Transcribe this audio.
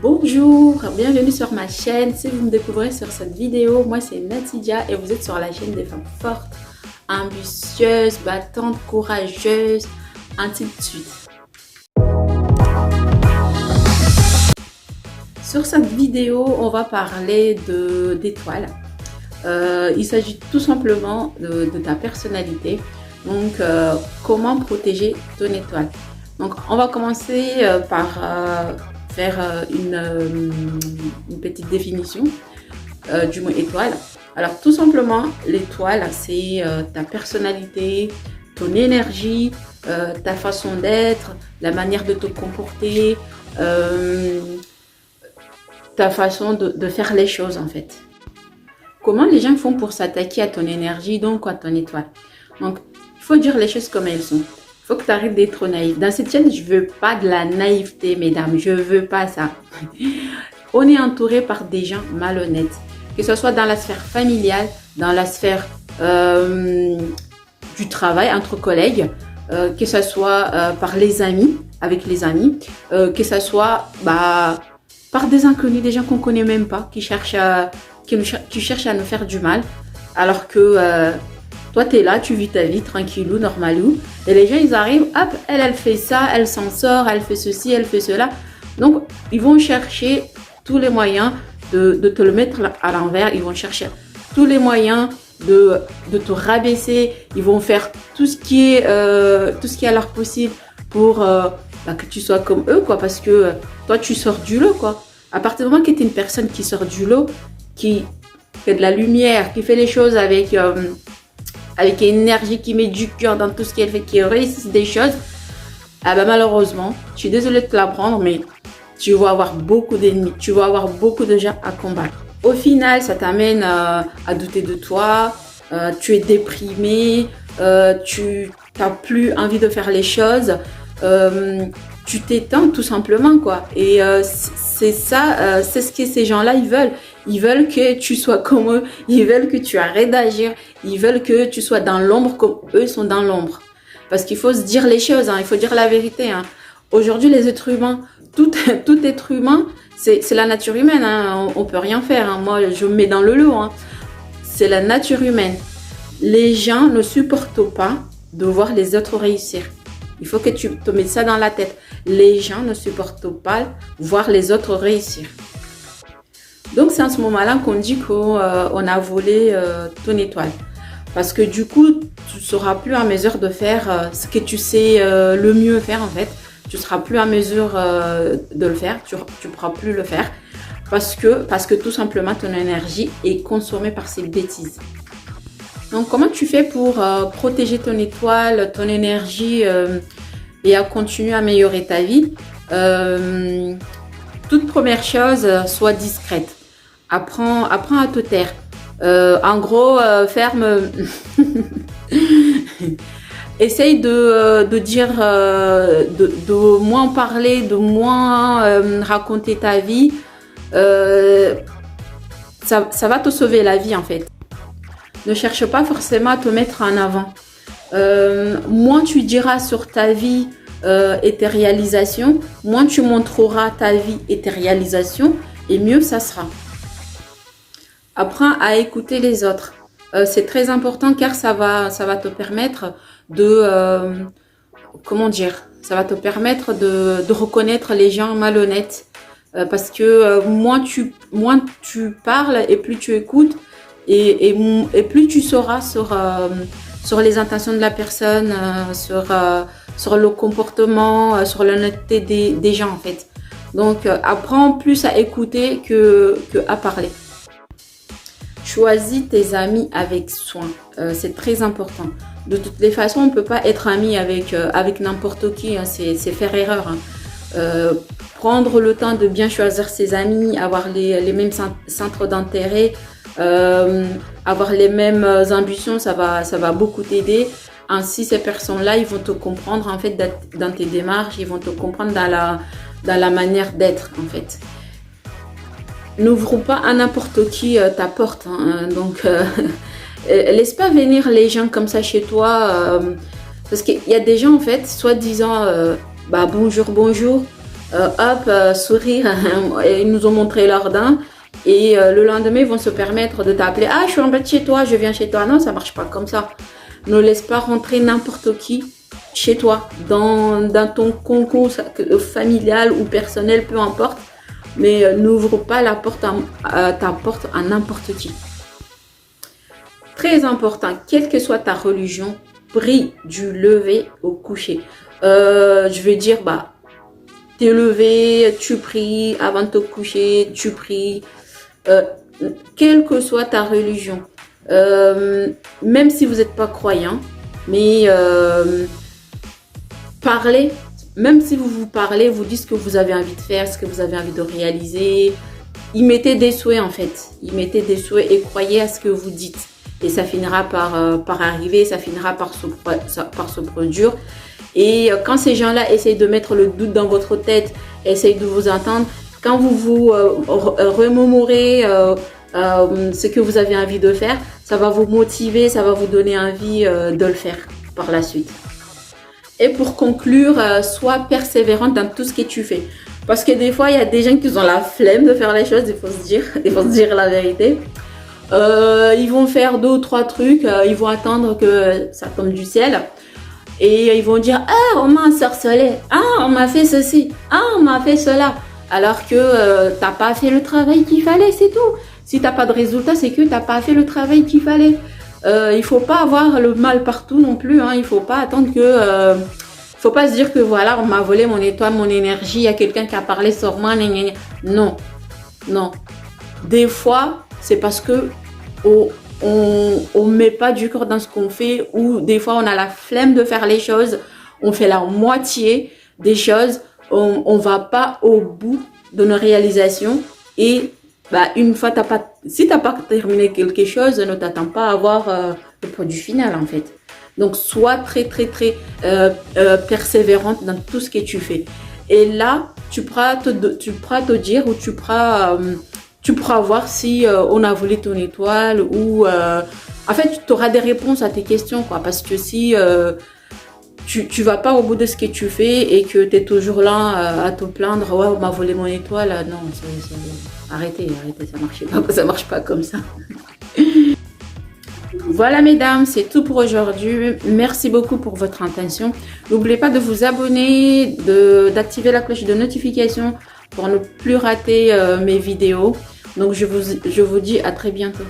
Bonjour, bienvenue sur ma chaîne. Si vous me découvrez sur cette vidéo, moi c'est Natidia et vous êtes sur la chaîne des femmes fortes, ambitieuses, battantes, courageuses, ainsi de suite. Sur cette vidéo, on va parler d'étoiles. Il s'agit tout simplement de ta personnalité. Donc, comment protéger ton étoile? Donc, on va commencer par faire une petite définition du mot étoile. Alors, tout simplement, l'étoile, c'est ta personnalité, ton énergie, ta façon d'être, la manière de te comporter, ta façon de faire les choses en fait. Comment les gens font pour s'attaquer à ton énergie, donc à ton étoile? Donc, il faut dire les choses comme elles sont. Il faut que tu arrêtes d'être naïf. Dans cette chaîne, je veux pas de la naïveté, mesdames. Je veux pas ça. On est entouré par des gens malhonnêtes. Que ce soit dans la sphère familiale, dans la sphère du travail, entre collègues, que ce soit par les amis, avec les amis, que ce soit par des inconnus, des gens qu'on connaît même pas, qui cherchent à nous faire du mal, alors que toi, tu es là, tu vis ta vie tranquillou, normalou. Et les gens, ils arrivent, hop, elle fait ça, elle s'en sort, elle fait ceci, elle fait cela. Donc, ils vont chercher tous les moyens de te le mettre à l'envers. Ils vont chercher tous les moyens de te rabaisser. Ils vont faire tout ce qui est à leur possible pour que tu sois comme eux, quoi. Parce que toi, tu sors du lot, quoi. À partir du moment que tu es une personne qui sort du lot, qui fait de la lumière, qui fait les choses avec énergie, qui met du cœur dans tout ce qu'elle fait, qui réussit des choses, malheureusement, je suis désolée de te l'apprendre, mais tu vas avoir beaucoup d'ennemis, tu vas avoir beaucoup de gens à combattre. Au final, ça t'amène à douter de toi, tu es déprimé, tu n'as plus envie de faire les choses, tu t'éteins tout simplement, quoi. Et c'est ça, c'est ce que ces gens-là, ils veulent. Ils veulent que tu sois comme eux, ils veulent que tu arrêtes d'agir, ils veulent que tu sois dans l'ombre comme eux sont dans l'ombre. Parce qu'il faut se dire les choses, hein, il faut dire la vérité. Hein. Aujourd'hui, les êtres humains, tout être humain, c'est la nature humaine, hein, on peut rien faire. Hein. Moi, je me mets dans le lot. Hein. C'est la nature humaine. Les gens ne supportent pas de voir les autres réussir. Il faut que tu te mettes ça dans la tête. Les gens ne supportent pas voir les autres réussir. Donc, c'est en ce moment-là qu'on dit qu'on a volé ton étoile. Parce que du coup, tu ne seras plus en mesure de faire ce que tu sais le mieux faire en fait. Tu ne seras plus en mesure de le faire. Tu ne pourras plus le faire. Parce que tout simplement, ton énergie est consommée par ces bêtises. Donc, comment tu fais pour protéger ton étoile, ton énergie et à continuer à améliorer ta vie? Toute première chose, sois discrète. Apprends à te taire. En gros, ferme. Essaye de dire, de moins parler, de moins raconter ta vie. Ça va te sauver la vie en fait. Ne cherche pas forcément à te mettre en avant. Moins tu diras sur ta vie et tes réalisations, moins tu montreras ta vie et tes réalisations, et mieux ça sera. Apprends à écouter les autres. C'est très important car ça va te permettre ça va te permettre de reconnaître les gens malhonnêtes. Parce que moins tu parles et plus tu écoutes et plus tu sauras sur les intentions de la personne, sur le comportement, sur l'honnêteté des gens en fait. Donc apprends plus à écouter que à parler. Choisis tes amis avec soin, c'est très important. De toutes les façons, on ne peut pas être ami avec n'importe qui, hein, c'est faire erreur. Hein. Prendre le temps de bien choisir ses amis, avoir les mêmes centres d'intérêt, avoir les mêmes ambitions, ça va beaucoup t'aider. Ainsi, ces personnes-là, ils vont te comprendre en fait dans tes démarches, ils vont te comprendre dans la manière d'être en fait. N'ouvre pas à n'importe qui ta porte. Hein. Donc, laisse pas venir les gens comme ça chez toi. Parce qu'il y a des gens, en fait, soi-disant, bonjour, hop, sourire, ils nous ont montré leurs dents. Et le lendemain, ils vont se permettre de t'appeler. Ah, je suis en bas de chez toi, je viens chez toi. Non, ça marche pas comme ça. Ne laisse pas rentrer n'importe qui chez toi, dans ton concours familial ou personnel, peu importe. Mais n'ouvre pas la porte ta porte à n'importe qui. Très important, quelle que soit ta religion, prie du lever au coucher. Je vais dire, bah, t'es levé, tu pries, avant de te coucher, tu pries. Quelle que soit ta religion, même si vous n'êtes pas croyant, mais parlez, même si vous parlez, vous dites ce que vous avez envie de faire, ce que vous avez envie de réaliser, y mettez des souhaits en fait, y mettez des souhaits et croyez à ce que vous dites. Et ça finira par arriver, ça finira par se produire. Et quand ces gens-là essayent de mettre le doute dans votre tête, essayent de vous entendre, quand vous vous remémorez ce que vous avez envie de faire, ça va vous motiver, ça va vous donner envie de le faire par la suite. Et pour conclure, sois persévérante dans tout ce que tu fais. Parce que des fois, il y a des gens qui ont la flemme de faire les choses, il faut se dire la vérité. Ils vont faire 2 ou 3 trucs, ils vont attendre que ça tombe du ciel. Et ils vont dire, ah, on m'a ensorcelé, ah, on m'a fait ceci, ah, on m'a fait cela. Alors que t'as pas fait le travail qu'il fallait, c'est tout. Si t'as pas de résultat, c'est que t'as pas fait le travail qu'il fallait. Il faut pas avoir le mal partout non plus, hein. Il faut pas attendre que... faut pas se dire que voilà, on m'a volé mon étoile, mon énergie, il y a quelqu'un qui a parlé sur moi, non, non. Des fois, c'est parce que on met pas du cœur dans ce qu'on fait, ou des fois on a la flemme de faire les choses, on fait la moitié des choses, on va pas au bout de nos réalisations. Et bah, une fois si t'as pas terminé quelque chose, ne t'attends pas à avoir le produit final en fait. Donc sois très persévérante dans tout ce que tu fais. Et là, tu pourras te dire, ou tu pourras voir si on a volé ton étoile, ou en fait tu auras des réponses à tes questions, quoi. Parce que si tu vas pas au bout de ce que tu fais et que tu es toujours là à te plaindre, ouais, on m'a volé mon étoile, non, arrêtez, ça marche pas comme ça. Voilà mesdames, c'est tout pour aujourd'hui. Merci beaucoup pour votre attention. N'oubliez pas de vous abonner, d'activer la cloche de notification pour ne plus rater mes vidéos. Donc je vous dis à très bientôt.